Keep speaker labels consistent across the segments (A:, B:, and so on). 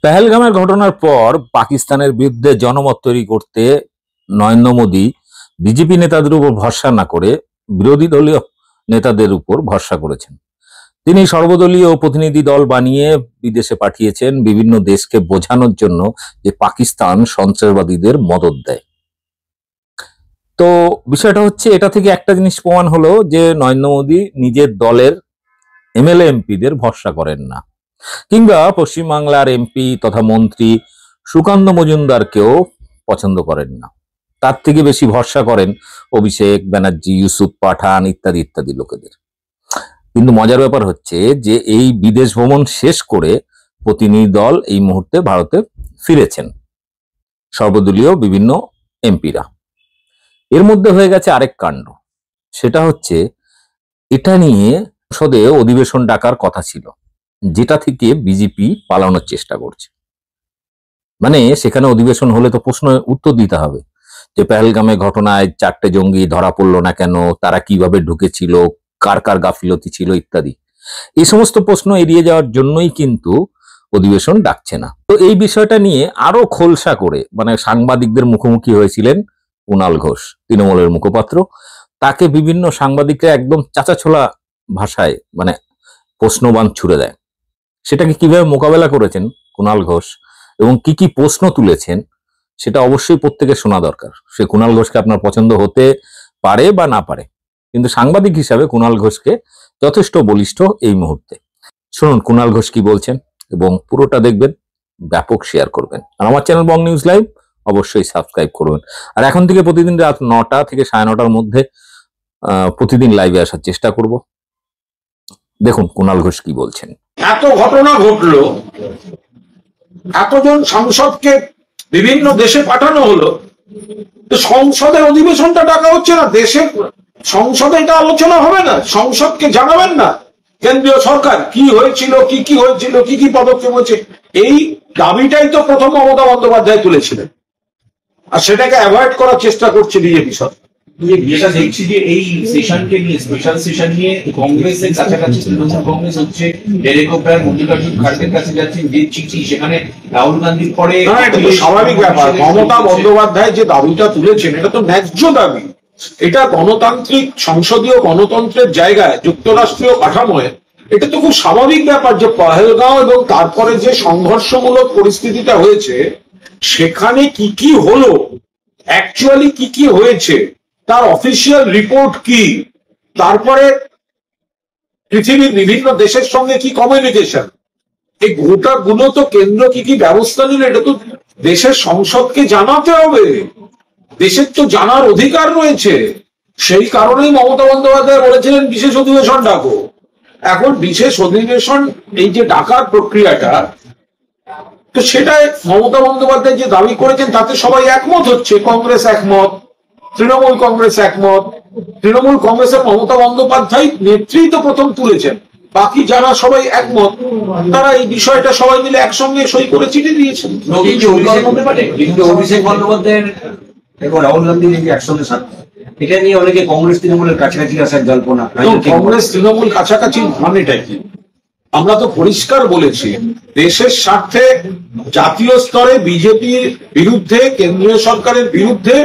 A: পেহেলগামের ঘটনার পর পাকিস্তানের বিরুদ্ধে জনমত তৈরি করতে নরেন্দ্র মোদী বিজেপি নেতাদের উপর ভরসা না করে বিরোধী দলীয় নেতাদের উপর ভরসা করেছেন। তিনি সর্বদলীয় প্রতিনিধি দল বানিয়ে বিদেশে পাঠিয়েছেন বিভিন্ন দেশকে বোঝানোর জন্য যে পাকিস্তান সন্ত্রাসবাদীদের মদদ দেয়। তো বিষয়টা হচ্ছে, এটা থেকে একটা জিনিস প্রমাণ হলো যে নরেন্দ্র মোদী নিজের দলের এমএলএ এমপিদের ভরসা করেন না, কিংবা পশ্চিমবাংলার এমপি তথা মন্ত্রী সুকান্ত মজুমদারকেও পছন্দ করেন না। তার থেকে বেশি ভরসা করেন অভিষেক ব্যানার্জি, ইউসুফ পাঠান ইত্যাদি ইত্যাদি লোকেদের। কিন্তু মজার ব্যাপার হচ্ছে যে এই বিদেশ ভ্রমণ শেষ করে প্রতিনিধি দল এই মুহূর্তে ভারতে ফিরেছেন, সর্বদলীয় বিভিন্ন এমপিরা। এর মধ্যে হয়ে গেছে আরেক কাণ্ড, সেটা হচ্ছে এটা নিয়ে সংসদে অধিবেশন ডাকার কথা ছিল, যেটা থেকে বিজেপি পালানোর চেষ্টা করছে। মানে সেখানে অধিবেশন হলে তো প্রশ্নের উত্তর দিতে হবে যে পেহেলগামে ঘটনায় 4টে জঙ্গি ধরা পড়লো না কেন, তারা কিভাবে ঢুকেছিল, কার কার গাফিলতি ছিল ইত্যাদি। এই সমস্ত প্রশ্ন এড়িয়ে যাওয়ার জন্যই কিন্তু অধিবেশন ডাকছে না। তো এই বিষয়টা নিয়ে আরো খোলসা করে সাংবাদিকদের মুখোমুখি হয়েছিলেন কুণাল ঘোষ, তৃণমূলের মুখপাত্র। তাকে বিভিন্ন সাংবাদিকরা একদম চাচাছোলা ভাষায় প্রশ্নবাণ ছুড়ে দেয়। সেটাকে কিভাবে মোকাবেলা করেছেন কুণাল ঘোষ এবং কি কি প্রশ্ন তুলেছেন সেটা অবশ্যই প্রত্যেকে শোনা দরকার। সে কুণাল ঘোষকে আপনার পছন্দ হতে পারে বা না পারে, কিন্তু সাংবাদিক হিসাবে কুণাল ঘোষকে যথেষ্ট বলিষ্ঠ এই মুহূর্তে। শুনুন কুণাল ঘোষ কি বলছেন এবং পুরোটা দেখবেন, ব্যাপক শেয়ার করবেন। আর আমার চ্যানেল বং নিউজ লাইভ অবশ্যই সাবস্ক্রাইব করবেন। আর এখন থেকে প্রতিদিন রাত 9টা থেকে 9:30-র মধ্যে প্রতিদিন লাইভে আসার চেষ্টা করব। দেখুন কুণাল ঘোষ কি বলছেন।
B: এত ঘটনা ঘটলো, এতজন সাংসদকে বিভিন্ন দেশে পাঠানো হলো, সংসদের অধিবেশনটা ডাকা হচ্ছে না। দেশে সংসদে এটা আলোচনা হবে না? সংসদকে জানাবেন না কেন্দ্রীয় সরকার কি হয়েছিল, কি কি হয়েছিল, কি কি পদক্ষেপ হয়েছে? এই দাবিটাই তো প্রথম মমতা বন্দ্যোপাধ্যায় তুলেছিলেন, আর সেটাকে অ্যাভয়েড করার চেষ্টা করছে বিজেপি সরকার।
C: যেটা দেখছি যে এই সেশনকে নিয়ে, স্পেশাল সেশন নিয়ে কংগ্রেসের কাছাকাছি তৃণমূল কংগ্রেস হচ্ছে ডেরেক ওব্রায়ান, মল্লিকার্জুন খাড়গের কাছে যাচ্ছেন যে চিঠি, সেখানে রাহুল গান্ধীর পরে।
B: এটা তো স্বাভাবিক ব্যাপার। মমতা বন্দ্যোপাধ্যায় যে দাবিটা তুলেছেন এটা তো ন্যায্য দাবি। এটা গণতান্ত্রিক সংসদীয় গণতন্ত্রের জায়গায়, যুক্তরাষ্ট্রীয় কাঠামোয় এটা তো খুব স্বাভাবিক ব্যাপার যে পহেলগাঁও এবং তারপরে যে সংঘর্ষমূলক পরিস্থিতিটা হয়েছে সেখানে কি কি হলো, অ্যাকচুয়ালি কি কি হয়েছে, তার অফিসিয়াল রিপোর্ট কি, তারপরে পৃথিবীর বিভিন্ন দেশের সঙ্গে কি কমিউনিকেশন, এই গোটাগুলো তো কেন্দ্র কি কি ব্যবস্থা নিল এটা তো দেশের সংসদকে জানাতে হবে। দেশের তো জানার অধিকার রয়েছে। সেই কারণেই মমতা বন্দ্যোপাধ্যায় বলেছিলেন বিশেষ অধিবেশন ডাকো। এখন বিশেষ অধিবেশন এই যে ডাকার প্রক্রিয়াটা, তো সেটাই মমতা বন্দ্যোপাধ্যায় যে দাবি করেছেন তাতে সবাই একমত হচ্ছে। কংগ্রেস একমত, তৃণমূল কংগ্রেস একমত। তৃণমূল কংগ্রেসের মমতা বন্দ্যোপাধ্যায় নেতৃত্ব প্রথম তুলেছেন, বাকি যারা সবাই একমত তারা এই বিষয়টা সবাই মিলে একসঙ্গে সই করে চিঠি দিয়েছেন।
C: অভিষেক বন্দ্যোপাধ্যায়ের এবং রাহুল গান্ধী একসঙ্গে এটা নিয়ে অনেকে কংগ্রেস তৃণমূলের কাছাকাছি আসার জল্পনা।
B: কংগ্রেস তৃণমূল কাছাকাছি মানেটা কি? আমরা তো পরিষ্কার বলেছি দেশের স্বার্থে জাতীয় স্তরে বিজেপির বিরুদ্ধে, কেন্দ্রীয় সরকারের বিরুদ্ধে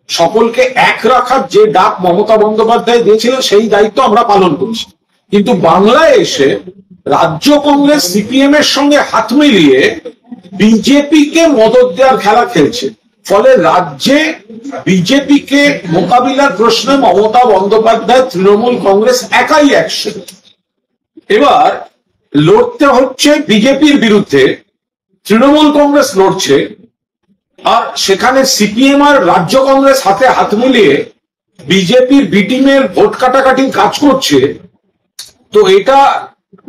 B: সকলকে এক রাখার যে ডাক মমতা বন্দ্যোপাধ্যায় দিয়েছিলেন সেই দায়িত্ব আমরা পালন করছি। কিন্তু বাংলায় এসে রাজ্য কংগ্রেস সিপিএম এর সঙ্গে হাত মিলিয়ে বিজেপিকে মদদ দেওয়ার খেলা খেলছে। ফলে রাজ্যে বিজেপিকে মোকাবিলার প্রশ্নে মমতা বন্দ্যোপাধ্যায়, তৃণমূল কংগ্রেস একাই অ্যাকশন। এবার লড়তে হচ্ছে বিজেপির বিরুদ্ধে, তৃণমূল কংগ্রেস লড়ছে, আর সেখানে সিপিএম আর রাজ্য কংগ্রেস হাতে হাত মিলিয়ে বিজেপির বি টিমের ভোট কাটাকাটির কাজ করছে। তো এটা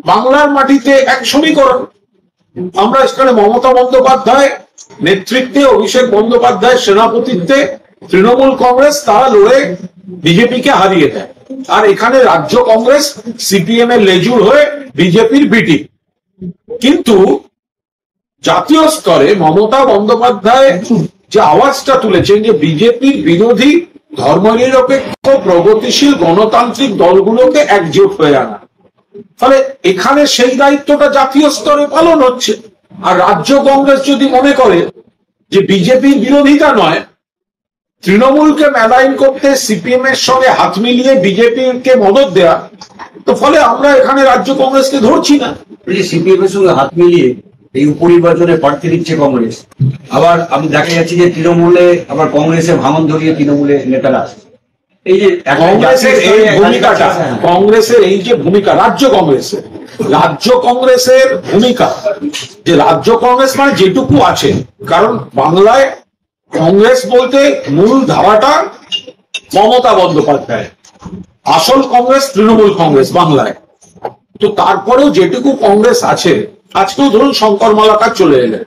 B: বাংলার মাটিতে এক সমীকরণ। আমরা এখানে মমতা বন্দ্যোপাধ্যায় নেতৃত্বে, অভিষেক বন্দ্যোপাধ্যায় সেনাপতিত্বে তৃণমূল কংগ্রেস তারা লড়ে বিজেপিকে হারিয়ে দেয়, আর এখানে রাজ্য কংগ্রেস সিপিএম এর লেজুর হয়ে বিজেপির বিটি। কিন্তু জাতীয় স্তরে মমতা বন্দ্যোপাধ্যায় যে আওয়াজটা তুলেছেন যে বিজেপির বিরোধী ধর্মনিরপেক্ষ প্রগতিশীল গণতান্ত্রিক দলগুলোকে একজোট হয়ে আনা, ফলে এখানে সেই দায়িত্বটা জাতীয় স্তরে পালন হচ্ছে। আর রাজ্য কংগ্রেস যদি মনে করে যে বিজেপির বিরোধিতা নয়, তৃণমূলকে মেলাইন করতে সিপিএম এর সঙ্গে হাত মিলিয়ে বিজেপিকে মদত দেয়া, তো ফলে আমরা এখানে রাজ্য কংগ্রেসকে ধরছি না।
D: সিপিএম এর সঙ্গে হাত মিলিয়ে এই উপনির্বাচনে প্রার্থী দিচ্ছে কংগ্রেস, আবার আমি দেখা যাচ্ছে যে তৃণমূলে আবার কংগ্রেসে ভাঙন ধরিয়ে তৃণমূলে নেতারা আসছে। এই যে
B: কংগ্রেসের এই ভূমিকাটা, কংগ্রেসের এই যে ভূমিকা, রাজ্য কংগ্রেসের ভূমিকা, যে রাজ্য কংগ্রেস মানে যেটুকু আছে, কারণ বাংলায় কংগ্রেস বলতে মূল ধারাটা মমতা বন্দ্যোপাধ্যায়, আসল কংগ্রেস তৃণমূল কংগ্রেস বাংলায়। তো তারপরেও যেটুকু কংগ্রেস আছে, আজকেও ধরুন শঙ্কর মালাকার চলে এলেন,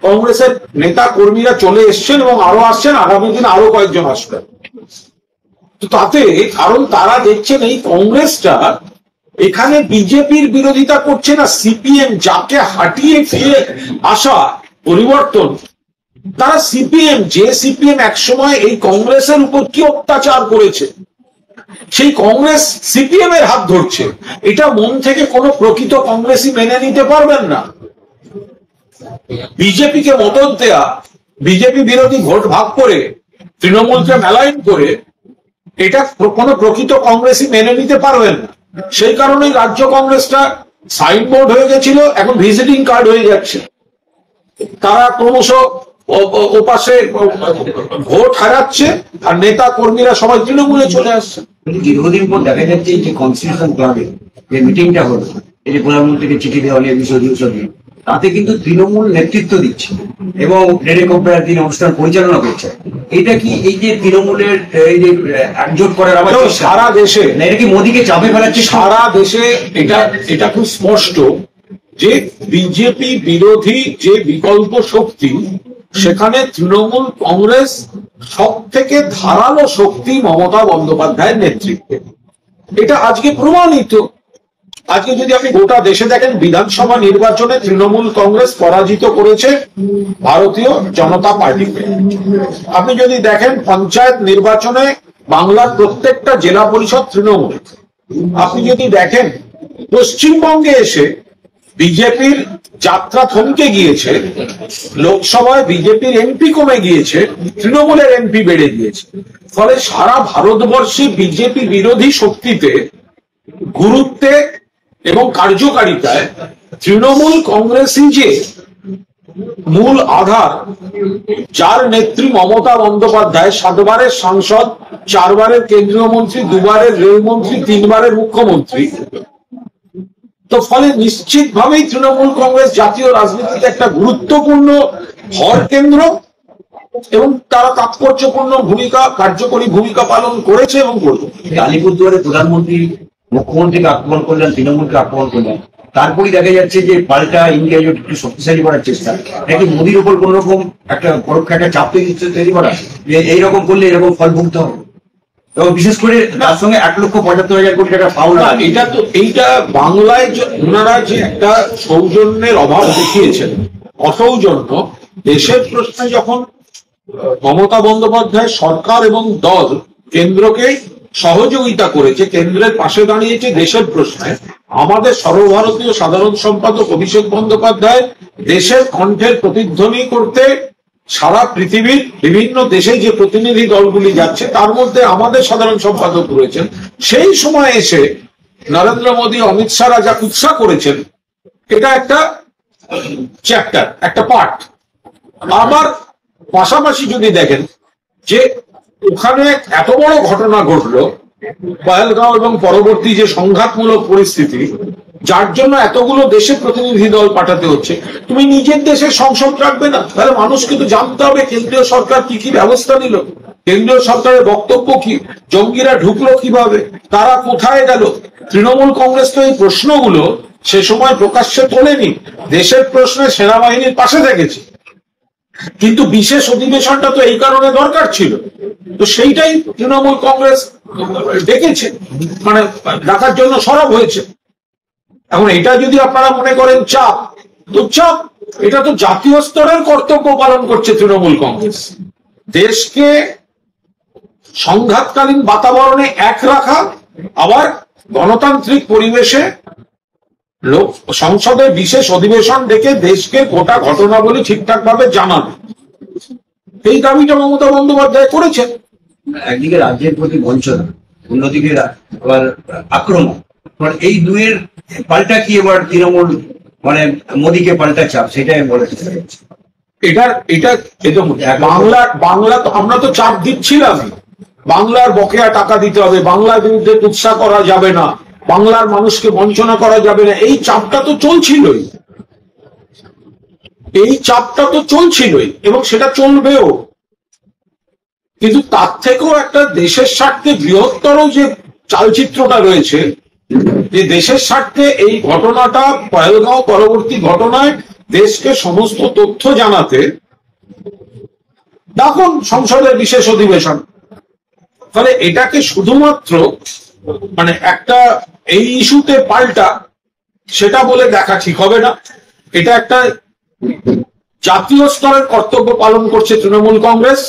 B: কংগ্রেসের নেতা কর্মীরা চলে এসছেন এবং আরো আসছেন, আগামী দিন আরো কয়েকজন আসবেন। তো তাতে কারণ তারা দেখছেন এই কংগ্রেসটা এখানে বিজেপির বিরোধিতা করছে না, সিপিএম যাকে হাঁটিয়ে ফিরে আসা পরিবর্তন, তারা সিপিএম, যে সিপিএম একসময় এই কংগ্রেসের উপর কি অত্যাচার করেছে, সেই কংগ্রেস সিপিএম এর হাত ধরছে, এটা মন থেকে কোনো প্রকৃত কংগ্রেসই মেনে নিতে পারবেন না। বিজেপিকে মদত দেয়া, বিজেপি বিরোধী ভোট ভাগ করে তৃণমূলকে মেলাইন করে, এটা কোনো প্রকৃত কংগ্রেসই মেনে নিতে পারবেন না। সেই কারণেই রাজ্য কংগ্রেসটা সাইনবোর্ড হয়ে গেছিল, এখন ভিজিটিং কার্ড হয়ে যাচ্ছে। তারা ক্রমশ ওপাশে ভোট হারাচ্ছে আর নেতা কর্মীরা সবাই তৃণমূলে চলে আসছে।
D: দীর্ঘদিন পর দেখা যাচ্ছে যে কনস্টিটিউশন ক্লাবে যে মিটিংটা হলো, এই যে প্রধানমন্ত্রীকে চিঠি দেওয়া নিয়ে বিষয় তাতে কিন্তু তৃণমূল নেতৃত্ব দিচ্ছে এবং ডেরেক ওব্রায়ান তিনি অনুষ্ঠান পরিচালনা করছে। এটা কি এই যে তৃণমূলের এই যে একজোট করার আবার
B: সারা দেশে,
D: এটা কি মোদীকে চাপে ফেলাচ্ছে
B: সারা দেশে? এটা খুব স্পষ্ট যে বিজেপি বিরোধী যে বিকল্প শক্তি, সেখানে তৃণমূল কংগ্রেস সব থেকে ধারালো শক্তি মমতা বন্দ্যোপাধ্যায়ের নেতৃত্বে। এটা আজকে প্রমাণিত। আজকে যদি আপনি গোটা দেশে দেখেন, বিধানসভা নির্বাচনে তৃণমূল কংগ্রেস পরাজিত করেছে ভারতীয় জনতা পার্টিকে। আপনি যদি দেখেন পঞ্চায়েত নির্বাচনে বাংলার প্রত্যেকটা জেলা পরিষদ তৃণমূল। আপনি যদি দেখেন পশ্চিমবঙ্গে এসে বিজেপির যাত্রা থমকে গিয়েছে, লোকসভায় বিজেপির এমপি কমে গিয়েছে, তৃণমূলের এমপি বেড়ে গিয়েছে। ফলে সারা ভারতবর্ষে বিজেপি বিরোধী শক্তিতে, গুরুত্বে এবং কার্যকারিতায় তৃণমূল কংগ্রেসই যে মূল আধার, যার নেত্রী মমতা বন্দ্যোপাধ্যায় 7 বারের সাংসদ, 4 বারের কেন্দ্রীয় মন্ত্রী, 2 বারের রেলমন্ত্রী, 3 বারের মুখ্যমন্ত্রী। তো ফলে নিশ্চিতভাবেই তৃণমূল কংগ্রেস জাতীয় রাজনীতিতে একটা গুরুত্বপূর্ণ ভর কেন্দ্র এবং তারা তাৎপর্যপূর্ণ ভূমিকা, কার্যকরী ভূমিকা পালন করেছে এবং করবে।
D: আলিপুরদুয়ারে প্রধানমন্ত্রী মুখ্যমন্ত্রীকে আক্রমণ করলেন, তৃণমূলকে আক্রমণ করলেন, তারপরেই দেখা যাচ্ছে যে পাল্টা ইন্ডিয়া জোট একটু শক্তিশালী করার চেষ্টা, নাকি মোদীর উপর কোন রকম একটা পরোক্ষ একটা চাপ তৈরি করা, যে এইরকম করলে এরকম ফল ভুগতে হবে, এবং বিশেষ করে তার সঙ্গে 1,75,000 কোটি টাকা পাওনা।
B: এটা তো এইটা বাংলায় ওনারা যে একটা সৌজন্যের অভাব দেখিয়েছেন, অসৌজন্য। দেশের প্রশ্নে যখন মমতা বন্দ্যোপাধ্যায় সরকার এবং দল কেন্দ্রকে সহযোগিতা করেছে, কেন্দ্রের পাশে দাঁড়িয়েছে দেশের প্রশ্নে, আমাদের সর্বভারতীয় সাধারণ সম্পাদক অভিষেক বন্দ্যোপাধ্যায় দেশের কণ্ঠের প্রতিধ্বনি করতে সারা পৃথিবীর বিভিন্ন দেশে যে প্রতিনিধি দলগুলি যাচ্ছে, তার মধ্যে আমাদের সাধারণ সম্পাদক রয়েছেন। সেই সময় এসে নরেন্দ্র মোদী, অমিত শাহরা যা কুৎসা করেছেন, এটা একটা চ্যাপ্টার, একটা পার্ট। আবার পাশাপাশি যদি দেখেন যে ওখানে এত বড় ঘটনা ঘটলো, পহেলগাঁও এবং পরবর্তী যে সংঘাতমূলক পরিস্থিতি, যার জন্য এতগুলো দেশে প্রতিনিধি দল পাঠাতে হচ্ছে, তুমি নিজের দেশের সংসদ রাখবে না? তাহলে মানুষকে তো জানতে হবে কেন্দ্রীয় সরকার কি কি ব্যবস্থা নিল, কেন্দ্রীয় সরকারের বক্তব্য কি, জঙ্গিরা ঢুকলো কিভাবে, তারা কোথায় গেল। তৃণমূল কংগ্রেস তো এই প্রশ্নগুলো সে সময় প্রকাশ্যে তোলেনি, দেশের প্রশ্নে সেনাবাহিনীর পাশে থেকেছে, কিন্তু বিশেষ অধিবেশনটা তো এই কারণে দরকার ছিল, তো সেইটাই তৃণমূল কংগ্রেস ডেকেছে, মানে ডাকার জন্য সরব হয়েছে। এখন এটা যদি আপনারা মনে করেন চাপ, তো চাপ, এটা তো জাতীয় স্তরের কর্তব্য পালন করছে তৃণমূল কংগ্রেস, দেশকে সংঘাতকালীন বাতাবরণে এক রাখা, আবার গণতান্ত্রিক পরিবেশে লোক সংসদের বিশেষ অধিবেশন ডেকে দেশকে গোটা ঘটনাবলী ঠিকঠাক ভাবে জানাবে, এই দাবিটা মমতা বন্দ্যোপাধ্যায় করেছেন।
D: একদিকে রাজ্যের প্রতি বঞ্চনা, অন্যদিকে আবার আক্রমণ, মানে এই দুয়ের পাল্টা কি এবার তৃণমূল মানে মোদীকে পাল্টা চাপ, সেটাই বলে
B: এটা বাংলা তো আমরা তো চাপ দিচ্ছিলাম, বাংলার বকেয়া টাকা দিতে হবে, বাংলার বিরুদ্ধে কুৎসা করা যাবে না, বাংলার মানুষকে বঞ্চনা করা যাবে না, এই চাপটা তো চলছিলই, এবং সেটা চলবেও। কিন্তু তার থেকেও একটা দেশের স্বার্থে বৃহত্তর যে চালচিত্রটা রয়েছে, যে দেশের স্বার্থে এই ঘটনাটা পহেলগাঁও পরবর্তী ঘটনায় দেশকে সমস্ত তথ্য জানাতে তখন সংসদের বিশেষ অধিবেশন, তাহলে এটাকে শুধুমাত্র মানে একটা এই ইস্যুতে পাল্টা সেটা বলে দেখা ঠিক হবে না। এটা একটা জাতীয় স্তরের কর্তব্য পালন করছে তৃণমূল কংগ্রেস।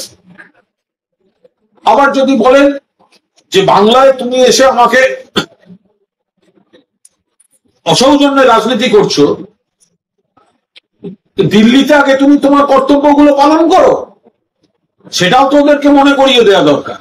B: আবার যদি বলেন যে বাংলায় তুমি এসে আমাকে অসৌজন্যে রাজনীতি করছো, দিল্লিতে আগে তুমি তোমার কর্তব্যগুলো পালন করো, সেটাও তো ওদেরকে মনে করিয়ে দেওয়া দরকার।